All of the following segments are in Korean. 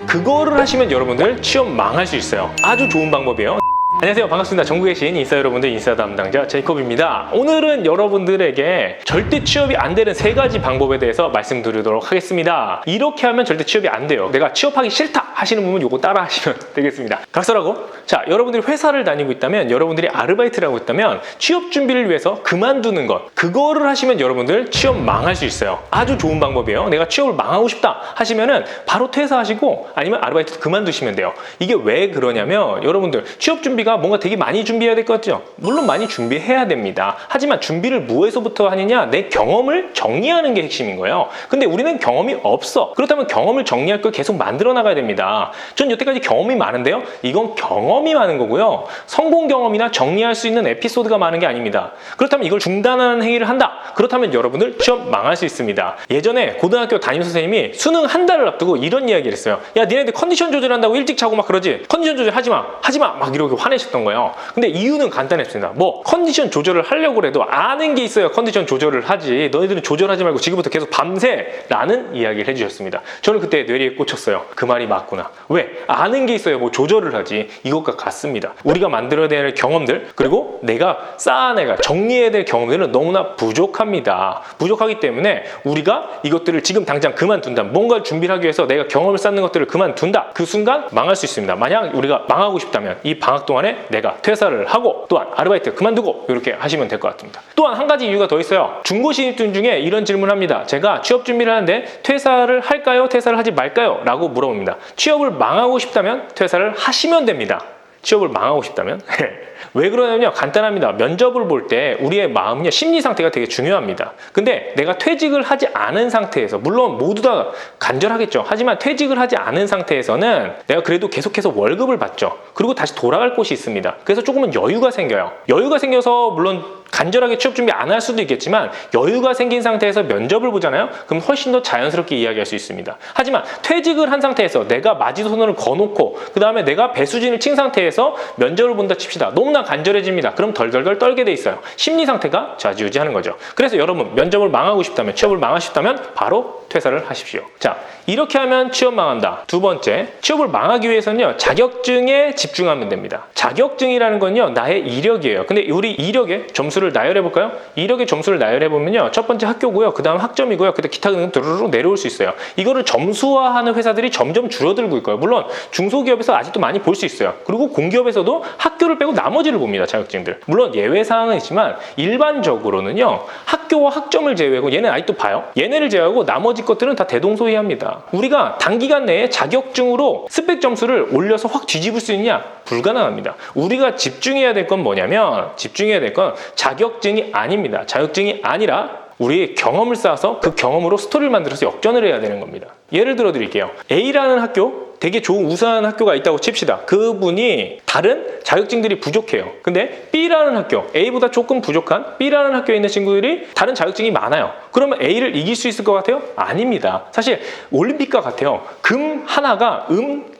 그거를 하시면 여러분들 취업 망할 수 있어요. 아주 좋은 방법이에요. 안녕하세요, 반갑습니다. 전국에 계신 인싸 여러분들, 인싸 담당자 제이콥입니다. 오늘은 여러분들에게 절대 취업이 안 되는 3가지 방법에 대해서 말씀드리도록 하겠습니다. 이렇게 하면 절대 취업이 안 돼요. 내가 취업하기 싫다 하시는 분은 이거 따라 하시면 되겠습니다. 각설하고, 자, 여러분들이 회사를 다니고 있다면, 여러분들이 아르바이트를 하고 있다면 취업 준비를 위해서 그만두는 것, 그거를 하시면 여러분들 취업 망할 수 있어요. 아주 좋은 방법이에요. 내가 취업을 망하고 싶다 하시면은 바로 퇴사하시고 아니면 아르바이트 그만두시면 돼요. 이게 왜 그러냐면, 여러분들 취업 준비가 뭔가 되게 많이 준비해야 될 것 같죠? 물론 많이 준비해야 됩니다. 하지만 준비를 뭐에서부터 하느냐? 내 경험을 정리하는 게 핵심인 거예요. 근데 우리는 경험이 없어. 그렇다면 경험을 정리할 걸 계속 만들어 나가야 됩니다. 전 여태까지 경험이 많은데요, 이건 경험이 많은 거고요, 성공 경험이나 정리할 수 있는 에피소드가 많은 게 아닙니다. 그렇다면 이걸 중단하는 행위를 한다, 그렇다면 여러분들 취업 망할 수 있습니다. 예전에 고등학교 담임 선생님이 수능 한 달을 앞두고 이런 이야기를 했어요. 야, 니네들 컨디션 조절한다고 일찍 자고 막 그러지? 컨디션 조절 하지 마 막 이렇게 화내셨던 거예요. 근데 이유는 간단했습니다. 뭐 컨디션 조절을 하려고 해도 아는 게 있어야 컨디션 조절을 하지, 너희들은 조절하지 말고 지금부터 계속 밤새 라는 이야기를 해주셨습니다. 저는 그때 뇌리에 꽂혔어요. 그 말이 맞구나. 왜? 아는 게 있어야 뭐 조절을 하지. 이것과 같습니다. 우리가 만들어야 될 경험들, 그리고 내가 쌓아내가 정리해야 될 경험들은 너무나 부족합니다. 부족하기 때문에 우리가 이것들을 지금 당장 그만둔다, 뭔가를 준비를 하기 위해서 내가 경험을 쌓는 것들을 그만둔다, 그 순간 망할 수 있습니다. 만약 우리가 망하고 싶다면 이 방학 동안에 내가 퇴사를 하고 또한 아르바이트 그만두고 이렇게 하시면 될 것 같습니다. 또한 한 가지 이유가 더 있어요. 중고 신입생 중에 이런 질문을 합니다. 제가 취업 준비를 하는데 퇴사를 할까요? 퇴사를 하지 말까요? 라고 물어봅니다. 취업을 망하고 싶다면 퇴사를 하시면 됩니다. 취업을 망하고 싶다면. 왜 그러냐면요, 간단합니다. 면접을 볼 때 우리의 마음이요, 심리 상태가 되게 중요합니다. 근데 내가 퇴직을 하지 않은 상태에서, 물론 모두 다 간절하겠죠. 하지만 퇴직을 하지 않은 상태에서는 내가 그래도 계속해서 월급을 받죠. 그리고 다시 돌아갈 곳이 있습니다. 그래서 조금은 여유가 생겨요. 여유가 생겨서 물론 간절하게 취업 준비 안 할 수도 있겠지만, 여유가 생긴 상태에서 면접을 보잖아요. 그럼 훨씬 더 자연스럽게 이야기할 수 있습니다. 하지만 퇴직을 한 상태에서 내가 마지노선을 거놓고 그 다음에 내가 배수진을 친 상태에서 면접을 본다 칩시다. 너무나 간절해집니다. 그럼 덜덜덜 떨게 돼 있어요. 심리 상태가 좌지우지하는 거죠. 그래서 여러분, 면접을 망하고 싶다면, 취업을 망하고 싶다면 바로 퇴사를 하십시오. 자, 이렇게 하면 취업 망한다. 두 번째, 취업을 망하기 위해서는요, 자격증에 집중하면 됩니다. 자격증이라는 건요, 나의 이력이에요. 근데 우리 이력의 점수를 나열해 볼까요? 이력의 점수를 나열해 보면요, 첫 번째 학교고요, 그 다음 학점이고요, 그다음 기타 등등 드르륵 내려올 수 있어요. 이거를 점수화하는 회사들이 점점 줄어들고 있고요. 물론 중소기업에서 아직도 많이 볼 수 있어요. 그리고 공기업에서도 학교를 빼고 나머지를 봅니다, 자격증들. 물론 예외 사항은 있지만 일반적으로는요, 학교와 학점을 제외하고, 얘는 아직도 봐요. 얘네를 제외하고 나머지 것들은 다 대동소이합니다. 우리가 단기간 내에 자격증으로 스펙 점수를 올려서 확 뒤집을 수 있냐? 불가능합니다. 우리가 집중해야 될 건 뭐냐면, 집중해야 될 건 자격증이 아닙니다. 자격증이 아니라 우리의 경험을 쌓아서 그 경험으로 스토리를 만들어서 역전을 해야 되는 겁니다. 예를 들어 드릴게요. A라는 학교, 되게 좋은 우수한 학교가 있다고 칩시다. 그분이 다른 자격증들이 부족해요. 근데 B라는 학교, A보다 조금 부족한 B라는 학교에 있는 친구들이 다른 자격증이 많아요. 그러면 A를 이길 수 있을 것 같아요? 아닙니다. 사실 올림픽과 같아요. 금 하나가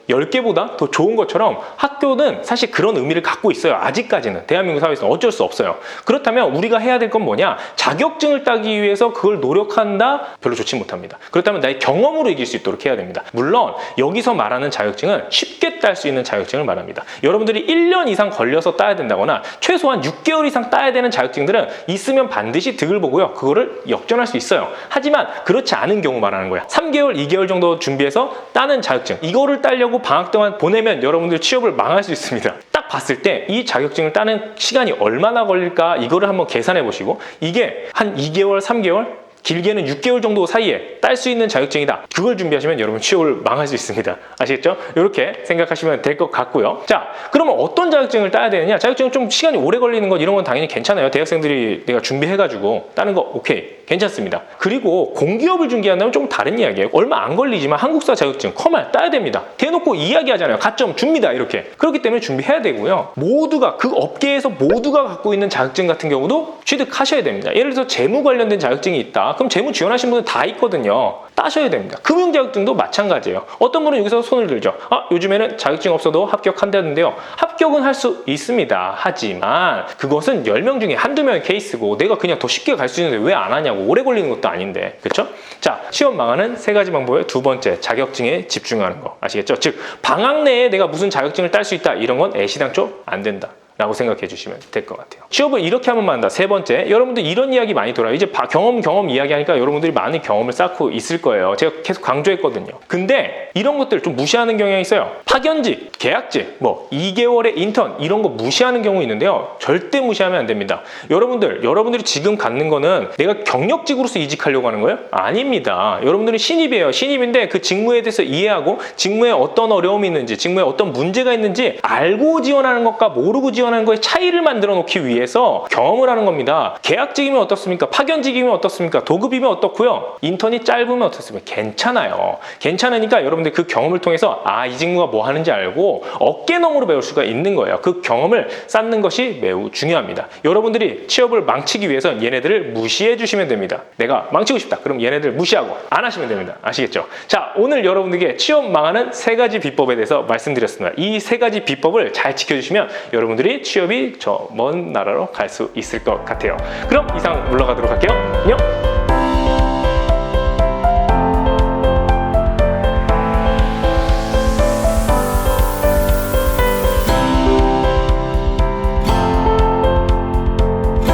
10개보다 더 좋은 것처럼 학교는 사실 그런 의미를 갖고 있어요. 아직까지는 대한민국 사회에서 어쩔 수 없어요. 그렇다면 우리가 해야 될 건 뭐냐? 자격증을 따기 위해서 그걸 노력한다? 별로 좋지 못합니다. 그렇다면 나의 경험으로 이길 수 있도록 해야 됩니다. 물론 여기서 말하는 자격증은 쉽게 딸 수 있는 자격증을 말합니다. 여러분들이 1년 이상 걸려서 따야 된다거나 최소한 6개월 이상 따야 되는 자격증들은 있으면 반드시 득을 보고요, 그거를 역전할 수 있어요. 하지만 그렇지 않은 경우 말하는 거야. 3개월, 2개월 정도 준비해서 따는 자격증, 이거를 따려고 방학 동안 보내면 여러분들 취업을 망할 수 있습니다. 딱 봤을 때 이 자격증을 따는 시간이 얼마나 걸릴까, 이거를 한번 계산해 보시고, 이게 한 2개월, 3개월, 길게는 6개월 정도 사이에 딸 수 있는 자격증이다. 그걸 준비하시면 여러분 취업을 망할 수 있습니다. 아시겠죠? 이렇게 생각하시면 될 것 같고요. 자, 그러면 어떤 자격증을 따야 되느냐? 자격증은 좀 시간이 오래 걸리는 것, 이런 건 당연히 괜찮아요. 대학생들이 내가 준비해가지고 따는 거 오케이, 괜찮습니다. 그리고 공기업을 준비한다면 좀 다른 이야기예요. 얼마 안 걸리지만 한국사 자격증 컴활 따야 됩니다. 대놓고 이야기하잖아요. 가점 줍니다, 이렇게. 그렇기 때문에 준비해야 되고요. 모두가, 그 업계에서 모두가 갖고 있는 자격증 같은 경우도 취득하셔야 됩니다. 예를 들어서 재무 관련된 자격증이 있다. 그럼 재무 지원하신 분은 다 있거든요. 따셔야 됩니다. 금융 자격증도 마찬가지예요. 어떤 분은 여기서 손을 들죠. 요즘에는 자격증 없어도 합격한다는데요. 합격은 할 수 있습니다. 하지만 그것은 10명 중에 한두 명의 케이스고 내가 그냥 더 쉽게 갈 수 있는데 왜 안 하냐고, 오래 걸리는 것도 아닌데. 그렇죠? 자, 시험 망하는 3가지 방법의 두 번째, 자격증에 집중하는 거. 아시겠죠? 즉, 방학 내에 내가 무슨 자격증을 딸 수 있다, 이런 건 애시당초 안 된다 라고 생각해 주시면 될 것 같아요. 취업을 이렇게 하면 만다. 3번째, 여러분들 이런 이야기 많이 돌아요. 이제 경험 이야기하니까 여러분들이 많은 경험을 쌓고 있을 거예요. 제가 계속 강조했거든요. 근데 이런 것들 좀 무시하는 경향이 있어요. 파견직, 계약직, 2개월의 인턴, 이런 거 무시하는 경우 있는데요. 절대 무시하면 안 됩니다. 여러분들이 지금 갖는 거는 내가 경력직으로서 이직하려고 하는 거예요? 아닙니다. 여러분들은 신입이에요. 신입인데 그 직무에 대해서 이해하고 직무에 어떤 어려움이 있는지, 직무에 어떤 문제가 있는지 알고 지원하는 것과 모르고 지원하는 거의 차이를 만들어 놓기 위해서 경험을 하는 겁니다. 계약직이면 어떻습니까? 파견직이면 어떻습니까? 도급이면 어떻고요? 인턴이 짧으면 어떻습니까? 괜찮아요. 괜찮으니까 여러분들 그 경험을 통해서 이 직무가 뭐 하는지 알고 어깨너머로 배울 수가 있는 거예요. 그 경험을 쌓는 것이 매우 중요합니다. 여러분들이 취업을 망치기 위해서 얘네들을 무시해 주시면 됩니다. 내가 망치고 싶다. 그럼 얘네들 무시하고 안 하시면 됩니다. 아시겠죠? 자, 오늘 여러분들에게 취업 망하는 3가지 비법에 대해서 말씀드렸습니다. 이 3가지 비법을 잘 지켜주시면 여러분들이 취업이 저 먼 나라로 갈 수 있을 것 같아요. 그럼 이상 물러가도록 할게요. 안녕!